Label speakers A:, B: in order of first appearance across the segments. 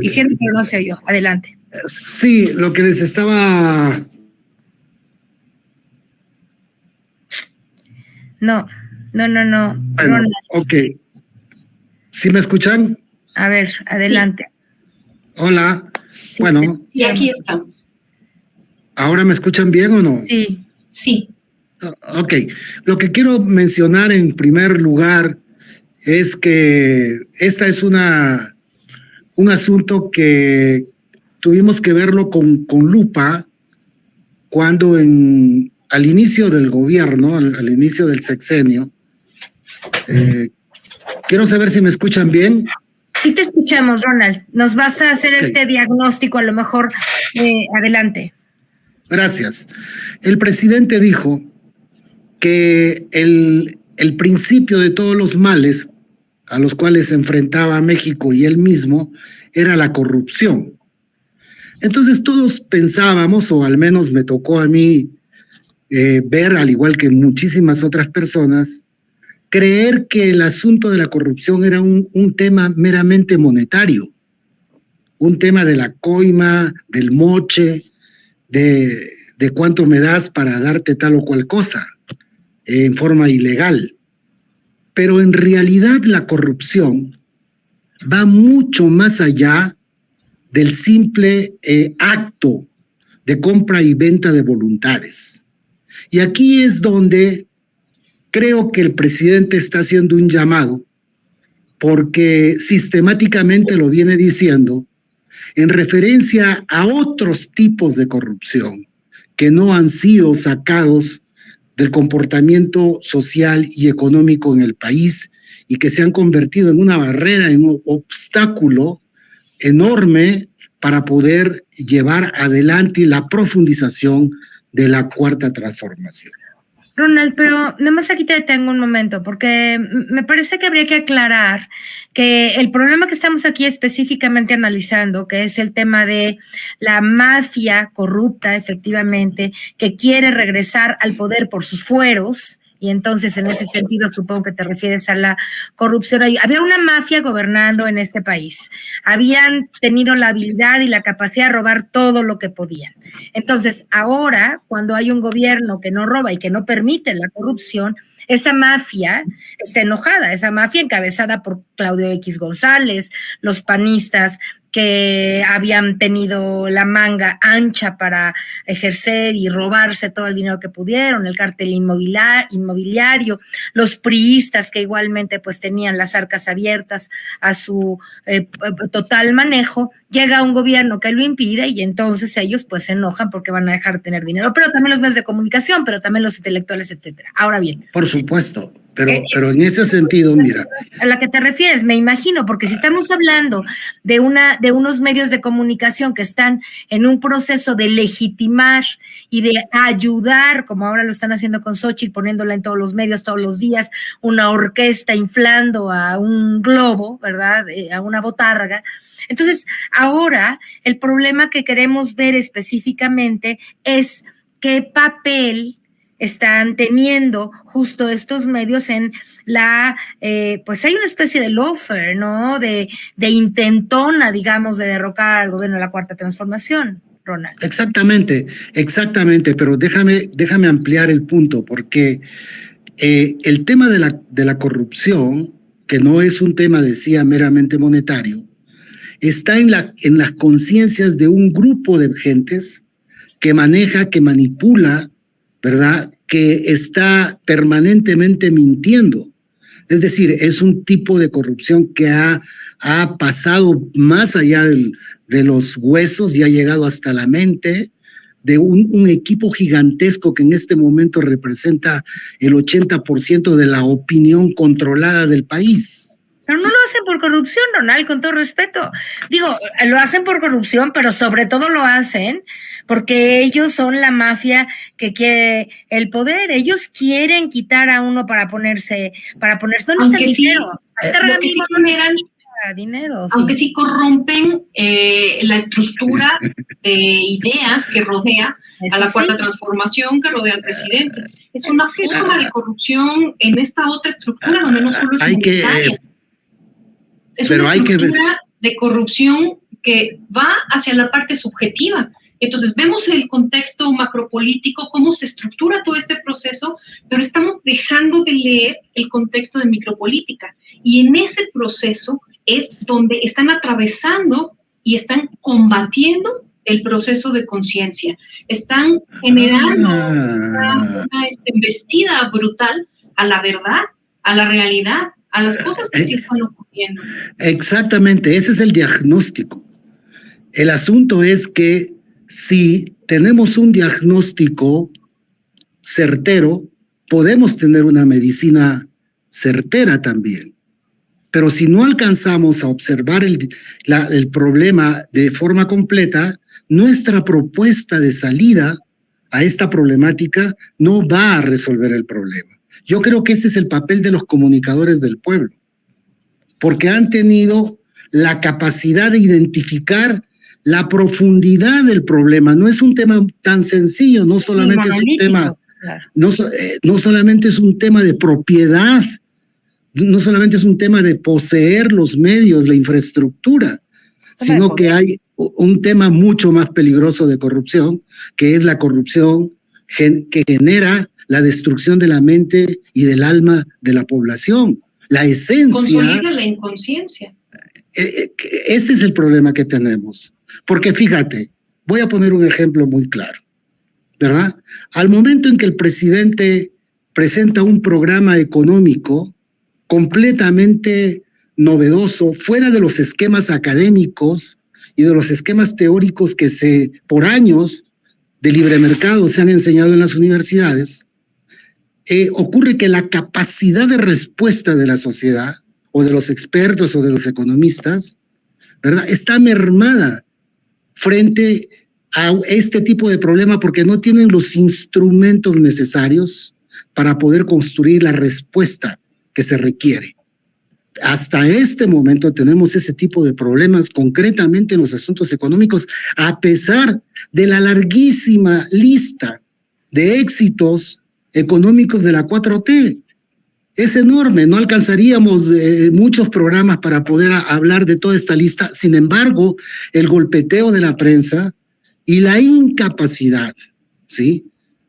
A: Diciendo que no se oyó. Adelante.
B: Sí, lo que les estaba...
A: No.
B: Bueno, ok. ¿Sí me escuchan?
A: A ver, adelante.
B: Hola.
A: Sí,
B: bueno.
C: Y aquí estamos.
B: ¿Ahora me escuchan bien o no?
A: Sí.
C: Sí.
B: Ok. Lo que quiero mencionar en primer lugar es que esta es un asunto que tuvimos que verlo con lupa cuando al inicio del gobierno, al inicio del sexenio, quiero saber si me escuchan bien.
A: Sí te escuchamos, Ronald. Nos vas a hacer este diagnóstico, a lo mejor. Adelante.
B: Gracias. El presidente dijo que el principio de todos los males a los cuales se enfrentaba México y él mismo era la corrupción. Entonces todos pensábamos, o al menos me tocó a mí ver, al igual que muchísimas otras personas, creer que el asunto de la corrupción era un tema meramente monetario, un tema de la coima, del moche, de cuánto me das para darte tal o cual cosa, en forma ilegal. Pero en realidad la corrupción va mucho más allá del simple acto de compra y venta de voluntades. Y aquí es donde creo que el presidente está haciendo un llamado, porque sistemáticamente lo viene diciendo en referencia a otros tipos de corrupción que no han sido sacados del comportamiento social y económico en el país y que se han convertido en una barrera, en un obstáculo enorme para poder llevar adelante la profundización de la cuarta transformación.
A: Ronald, pero nada más aquí te detengo un momento, porque me parece que habría que aclarar que el problema que estamos aquí específicamente analizando, que es el tema de la mafia corrupta, efectivamente, que quiere regresar al poder por sus fueros, y entonces en ese sentido supongo que te refieres a la corrupción. Había una mafia gobernando en este país, habían tenido la habilidad y la capacidad de robar todo lo que podían. Entonces ahora, cuando hay un gobierno que no roba y que no permite la corrupción, esa mafia está enojada, esa mafia encabezada por Claudio X González, los panistas que habían tenido la manga ancha para ejercer y robarse todo el dinero que pudieron, el cártel inmobiliario, los priistas que igualmente pues tenían las arcas abiertas a su total manejo. Llega un gobierno que lo impide y entonces ellos pues se enojan porque van a dejar de tener dinero, pero también los medios de comunicación, pero también los intelectuales, etcétera. Ahora bien.
B: Por supuesto, pero en ese sentido, mira.
A: A la que te refieres, me imagino, porque si estamos hablando de unos medios de comunicación que están en un proceso de legitimar y de ayudar, como ahora lo están haciendo con Xóchitl, poniéndola en todos los medios todos los días, una orquesta inflando a un globo, ¿verdad?, a una botarga. Entonces, ahora el problema que queremos ver específicamente es qué papel están teniendo justo estos medios en pues hay una especie de lawfare, ¿no?, de intentona, digamos, de derrocar al gobierno de la Cuarta Transformación, Ronald.
B: Exactamente, pero déjame ampliar el punto, porque el tema de la corrupción, que no es un tema, decía, meramente monetario, está en las conciencias de un grupo de gentes que maneja, que manipula, ¿verdad?, que está permanentemente mintiendo. Es decir, es un tipo de corrupción que ha pasado más allá de los huesos y ha llegado hasta la mente de un equipo gigantesco que en este momento representa el 80% de la opinión controlada del país.
A: Pero no lo hacen por corrupción, Ronald, con todo respeto. Digo, lo hacen por corrupción, pero sobre todo lo hacen porque ellos son la mafia que quiere el poder. Ellos quieren quitar a uno para ponerse, ¿dónde está el dinero?
C: Lo que sí generan dinero, sí. Aunque sí corrompen la estructura de ideas que rodea a la Cuarta Transformación, que rodea al presidente. Es una forma de corrupción en esta otra estructura donde no solo es monetaria. Es una estructura de corrupción que va hacia la parte subjetiva. Entonces vemos el contexto macropolítico, cómo se estructura todo este proceso, pero estamos dejando de leer el contexto de micropolítica. Y en ese proceso es donde están atravesando y están combatiendo el proceso de conciencia. Están generando una embestida brutal a la verdad, a la realidad, a las cosas que sí están ocurriendo.
B: Exactamente, ese es el diagnóstico. El asunto es que si tenemos un diagnóstico certero, podemos tener una medicina certera también. Pero si no alcanzamos a observar el problema de forma completa, nuestra propuesta de salida a esta problemática no va a resolver el problema. Yo creo que este es el papel de los comunicadores del pueblo, porque han tenido la capacidad de identificar la profundidad del problema. No es un tema tan sencillo, no solamente es un tema, no solamente es un tema de propiedad, no solamente es un tema de poseer los medios, la infraestructura, sino que hay un tema mucho más peligroso de corrupción, que es la corrupción que genera la destrucción de la mente y del alma de la población. La esencia...
C: Consolida la inconsciencia.
B: Este es el problema que tenemos. Porque fíjate, voy a poner un ejemplo muy claro, ¿verdad? Al momento en que el presidente presenta un programa económico completamente novedoso, fuera de los esquemas académicos y de los esquemas teóricos que por años de libre mercado se han enseñado en las universidades, ocurre que la capacidad de respuesta de la sociedad, o de los expertos o de los economistas, ¿verdad?, está mermada frente a este tipo de problema porque no tienen los instrumentos necesarios para poder construir la respuesta que se requiere. Hasta este momento tenemos ese tipo de problemas concretamente en los asuntos económicos, a pesar de la larguísima lista de éxitos económicos de la 4T. Es enorme, no alcanzaríamos muchos programas para poder hablar de toda esta lista. Sin embargo, el golpeteo de la prensa y la incapacidad, ¿sí?,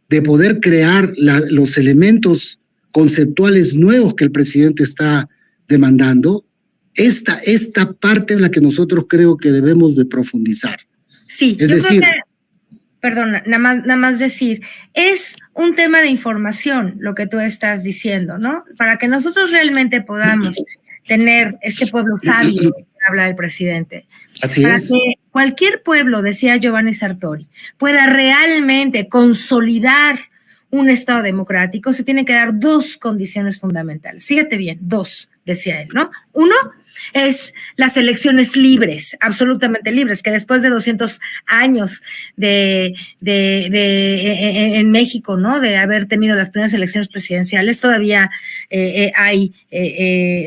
B: de poder crear los elementos conceptuales nuevos que el presidente está demandando, esta parte es la que nosotros creo que debemos de profundizar.
A: Sí,
B: es decir, creo que,
A: perdona, nada más decir, es un tema de información lo que tú estás diciendo, ¿no? Para que nosotros realmente podamos tener este pueblo sabio que habla el presidente.
B: Así
A: para
B: es.
A: Que cualquier pueblo, decía Giovanni Sartori, pueda realmente consolidar un Estado democrático, se tienen que dar dos condiciones fundamentales. Fíjate bien, dos, decía él, ¿no? Uno es las elecciones libres, absolutamente libres, que después de 200 años en México, ¿no?, de haber tenido las primeras elecciones presidenciales, todavía hay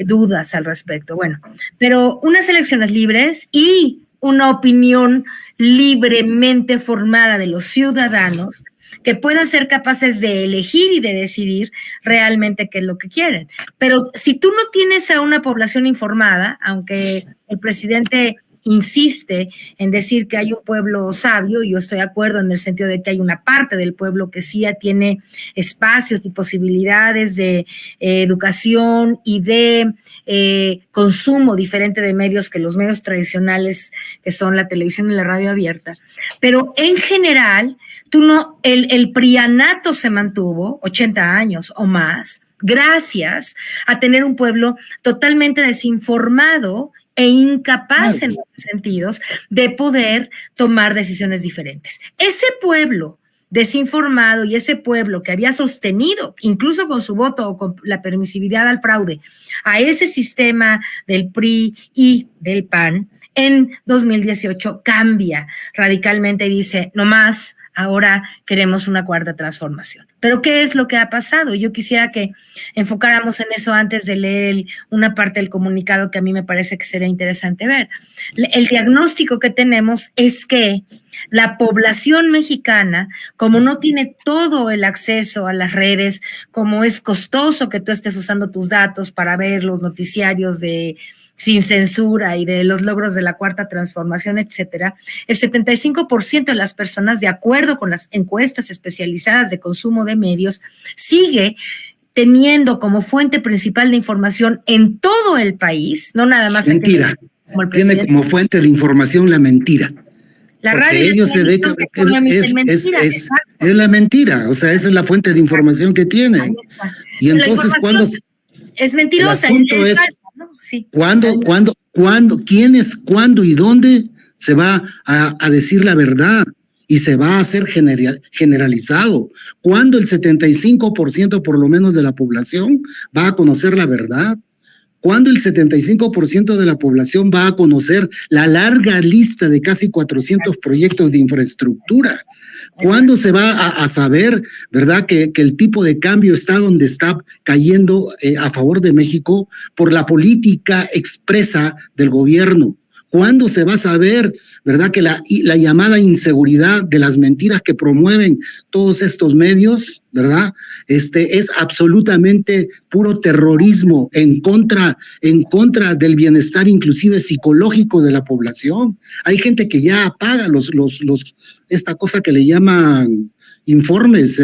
A: dudas al respecto. Bueno, pero unas elecciones libres y una opinión libremente formada de los ciudadanos que puedan ser capaces de elegir y de decidir realmente qué es lo que quieren. Pero si tú no tienes a una población informada, aunque el presidente insiste en decir que hay un pueblo sabio, y yo estoy de acuerdo en el sentido de que hay una parte del pueblo que sí ya tiene espacios y posibilidades de educación y de consumo diferente de medios que los medios tradicionales, que son la televisión y la radio abierta. Pero en general, el prianato se mantuvo 80 años o más gracias a tener un pueblo totalmente desinformado e incapaz en muchos sentidos de poder tomar decisiones diferentes. Ese pueblo desinformado y ese pueblo que había sostenido, incluso con su voto o con la permisividad al fraude, a ese sistema del PRI y del PAN, en 2018 cambia radicalmente y dice, no más, ahora queremos una cuarta transformación. Pero ¿qué es lo que ha pasado? Yo quisiera que enfocáramos en eso antes de leer una parte del comunicado que a mí me parece que sería interesante ver. El diagnóstico que tenemos es que la población mexicana, como no tiene todo el acceso a las redes, como es costoso que tú estés usando tus datos para ver los noticiarios de sin censura y de los logros de la Cuarta Transformación, etcétera, el 75% de las personas, de acuerdo con las encuestas especializadas de consumo de medios, sigue teniendo como fuente principal de información en todo el país, no nada más
B: mentira.
A: Como el
B: tiene como fuente de información la mentira.
A: La radio
B: ellos se dedican, es la mentira, o sea, esa es la fuente de información que tienen. Y entonces cuando
A: es mentirosa,
B: el asunto es
A: falsa, ¿no? Sí.
B: ¿Cuándo, quiénes, cuándo y dónde se va a decir la verdad y se va a hacer generalizado? ¿Cuándo el 75% por lo menos de la población va a conocer la verdad? ¿Cuándo el 75% de la población va a conocer la larga lista de casi 400 proyectos de infraestructura? ¿Cuándo se va a saber, verdad, que el tipo de cambio está donde está cayendo a favor de México por la política expresa del gobierno? ¿Cuándo se va a saber, verdad, que la llamada inseguridad de las mentiras que promueven todos estos medios, verdad, es absolutamente puro terrorismo en contra del bienestar inclusive psicológico de la población? Hay gente que ya apaga esta cosa que le llaman informes,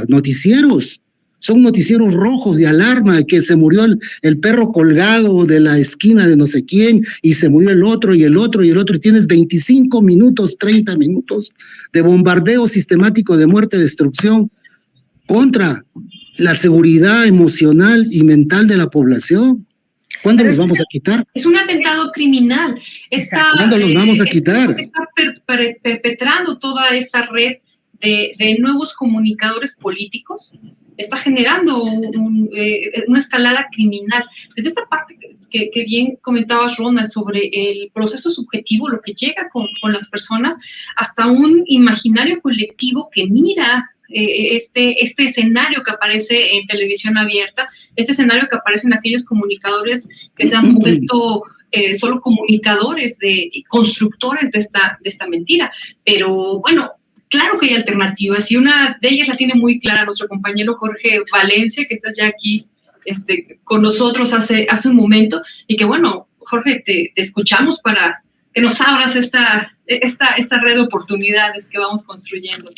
B: noticieros. Son noticieros rojos de alarma, que se murió el perro colgado de la esquina de no sé quién, y se murió el otro, y el otro, y el otro, y tienes 25 minutos, 30 minutos de bombardeo sistemático de muerte, destrucción contra la seguridad emocional y mental de la población. ¿Cuándo los vamos a quitar?
C: Es un atentado criminal.
B: ¿Cuándo los vamos a quitar?
C: Está perpetrando toda esta red de nuevos comunicadores políticos. Está generando una escalada criminal. Desde esta parte que bien comentabas, Ronald, sobre el proceso subjetivo, lo que llega con las personas, hasta un imaginario colectivo que mira este escenario que aparece en televisión abierta, este escenario que aparece en aquellos comunicadores que se han vuelto solo comunicadores, constructores de esta mentira. Pero bueno, claro que hay alternativas, y una de ellas la tiene muy clara nuestro compañero Jorge Valencia, que está ya aquí con nosotros hace un momento, y que bueno, Jorge, te escuchamos para que nos abras esta red de oportunidades que vamos construyendo.